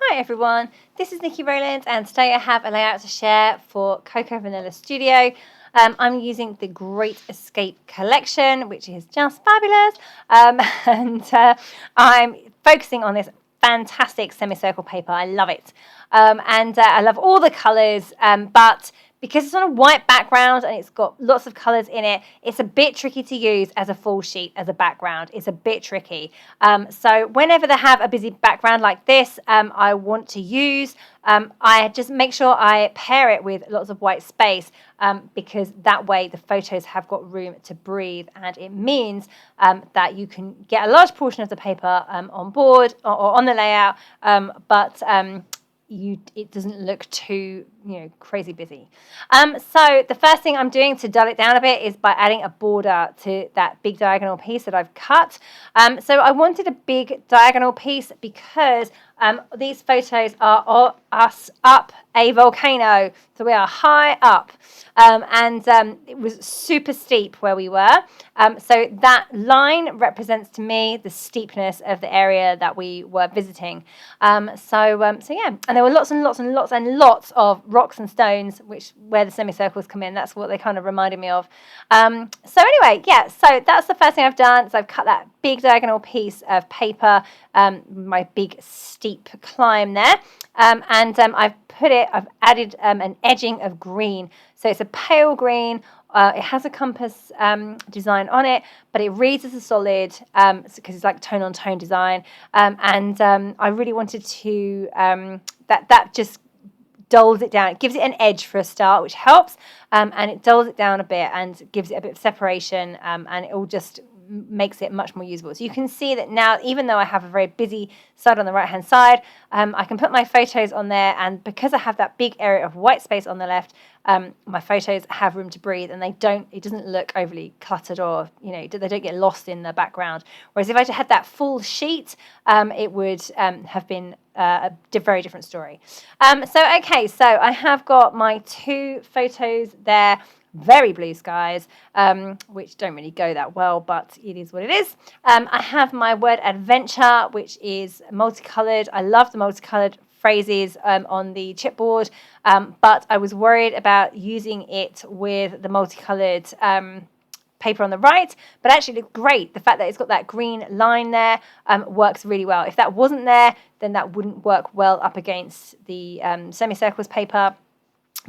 Hi everyone, this is Nikki Rowland and today I have a layout to share for Cocoa Vanilla Studio. I'm using the Great Escape collection, which is just fabulous, and I'm focusing on this fantastic semicircle paper. I love it, and I love all the colours, but because it's on a white background and it's got lots of colours in it, it's a bit tricky to use as a full sheet, as a background. It's a bit tricky. So whenever they have a busy background like this, I want to use, I just make sure I pair it with lots of white space, because that way the photos have got room to breathe, and it means that you can get a large portion of the paper on board or on the layout, but it doesn't look too crazy busy. So the first thing I'm doing to dull it down a bit is by adding a border to that big diagonal piece that I've cut. So I wanted a big diagonal piece because these photos are us up a volcano, so we are high up, and it was super steep where we were, so that line represents to me the steepness of the area that we were visiting. So yeah, and there were lots and lots and lots and lots of rocks and stones, where the semicircles come in. That's what they kind of reminded me of. So anyway, yeah, so that's the first thing I've done. So I've cut that big diagonal piece of paper, my big steep climb there, and I've added an edging of green. So it's a pale green. It has a compass design on it, but it reads as a solid because it's like tone on tone design. And I really wanted to that just dulls it down. It gives it an edge for a start, which helps, and it dulls it down a bit and gives it a bit of separation, and it all just makes it much more usable. So you can see that now, even though I have a very busy side on the right hand side, I can put my photos on there, and because I have that big area of white space on the left, my photos have room to breathe, and it doesn't look overly cluttered, or they don't get lost in the background. Whereas if I had that full sheet, it would have been a very different story. So I have got my two photos there. Very blue skies, which don't really go that well, but it is what it is. I have my word adventure, which is multicolored. I love the multicolored phrases on the chipboard, but I was worried about using it with the multicolored paper on the right, but actually looked great. The fact that it's got that green line there works really well. If that wasn't there, then that wouldn't work well up against the semicircles paper,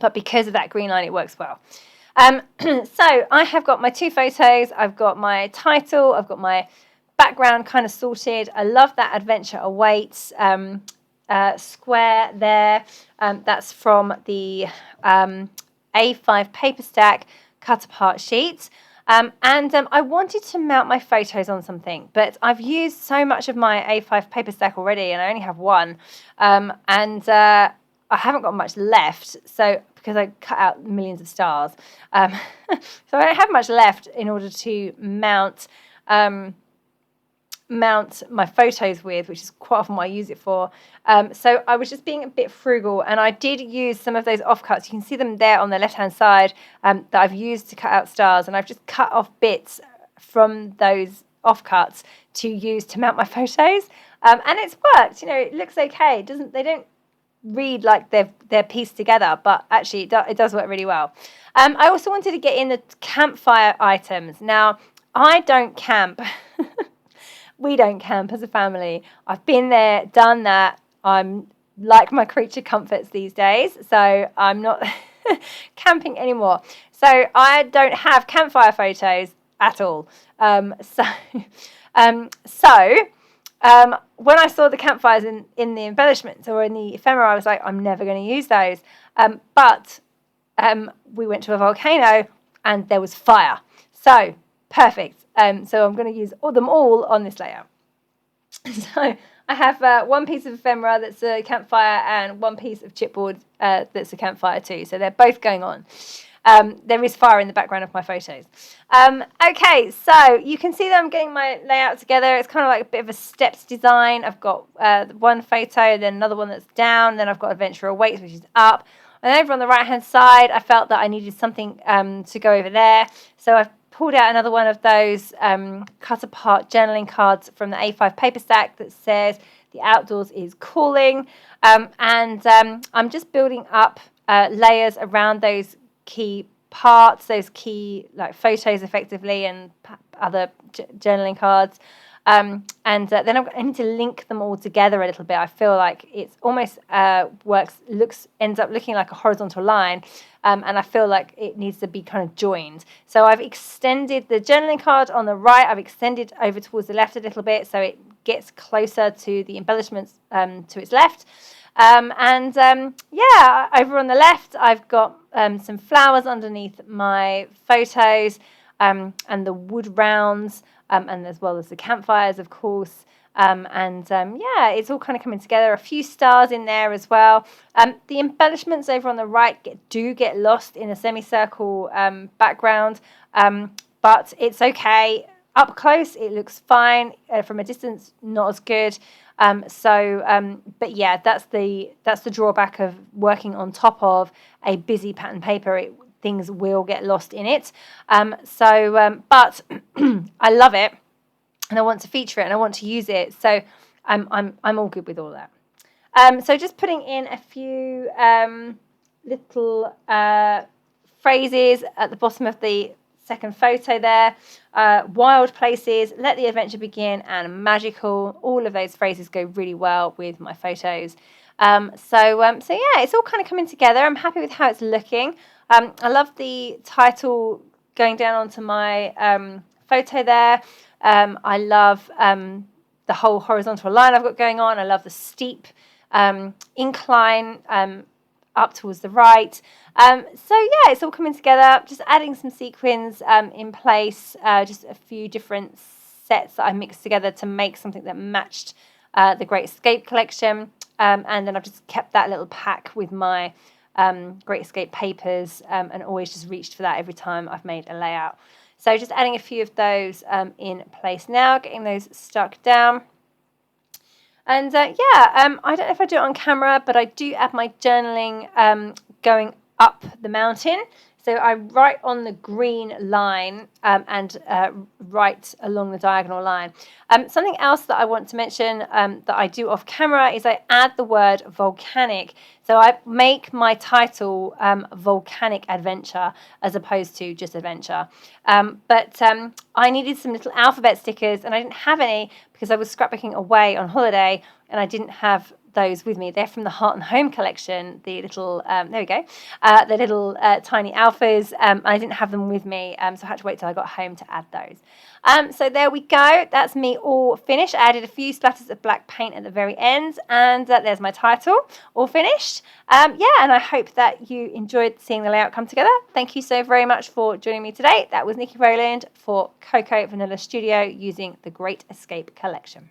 but because of that green line, it works well. So I have got my two photos, I've got my title, I've got my background kind of sorted. I love that adventure awaits square there. That's from the A5 paper stack cut apart sheets. And I wanted to mount my photos on something, but I've used so much of my A5 paper stack already, and I only have one. I haven't got much left, because I cut out millions of stars. So I don't have much left in order to mount my photos with, which is quite often what I use it for. So I was just being a bit frugal, and I did use some of those offcuts. You can see them there on the left-hand side, that I've used to cut out stars, and I've just cut off bits from those offcuts to use to mount my photos. And it's worked. It looks okay. They don't read like they're pieced together, but actually it does work really well. I also wanted to get in the campfire items. Now, I don't camp. We don't camp as a family. I've been there, done that. I'm like my creature comforts these days, so I'm not camping anymore. So I don't have campfire photos at all. When I saw the campfires in the embellishments or in the ephemera, I was like, I'm never going to use those. But we went to a volcano and there was fire. So, perfect. So I'm going to use them all on this layout. So I have one piece of ephemera that's a campfire and one piece of chipboard that's a campfire too. So they're both going on. There is fire in the background of my photos. Okay, so you can see that I'm getting my layout together. It's kind of like a bit of a steps design. I've got one photo, then another one that's down, then I've got Adventure Awaits, which is up. And over on the right-hand side, I felt that I needed something to go over there. So I've pulled out another one of those cut-apart journaling cards from the A5 paper stack that says, the outdoors is cooling, and I'm just building up layers around those key parts, those key like photos effectively, and other journaling cards. And then I need to link them all together a little bit. I feel like it's almost ends up looking like a horizontal line, and I feel like it needs to be kind of joined. So I've extended the journaling card on the right. I've extended over towards the left a little bit, so it gets closer to the embellishments to its left. Yeah, over on the left, I've got some flowers underneath my photos, and the wood rounds, and as well as the campfires, of course. Yeah, it's all kind of coming together. A few stars in there as well. The embellishments over on the right do get lost in a semicircle background, but it's okay. Up close, it looks fine. From a distance, not as good. But yeah, that's the drawback of working on top of a busy pattern paper. Things will get lost in it. But I love it, and I want to feature it, and I want to use it. So I'm all good with all that. So just putting in a few little phrases at the bottom of the second photo there. Wild places, let the adventure begin, and magical. All of those phrases go really well with my photos. So yeah, it's all kind of coming together. I'm happy with how it's looking. I love the title going down onto my photo there. I love the whole horizontal line I've got going on. I love the steep incline up towards the right. So yeah, it's all coming together. Just adding some sequins in place, just a few different sets that I mixed together to make something that matched the Great Escape collection. And then I've just kept that little pack with my Great Escape papers, and always just reached for that every time I've made a layout. So just adding a few of those in place now, getting those stuck down. And yeah, I don't know if I do it on camera, but I do add my journaling going up the mountain. So I write on the green line and write along the diagonal line. Something else that I want to mention that I do off camera is I add the word volcanic. So I make my title Volcanic Adventure as opposed to just Adventure. But I needed some little alphabet stickers, and I didn't have any because I was scrapbooking away on holiday, and I didn't have those with me. They're from the Heart and Home collection, the little, there we go, the little tiny alphas. I didn't have them with me, so I had to wait till I got home to add those. So there we go. That's me all finished. I added a few splatters of black paint at the very end, and there's my title, all finished. Yeah, and I hope that you enjoyed seeing the layout come together. Thank you so very much for joining me today. That was Nikki Rowland for Cocoa Vanilla Studio using the Great Escape collection.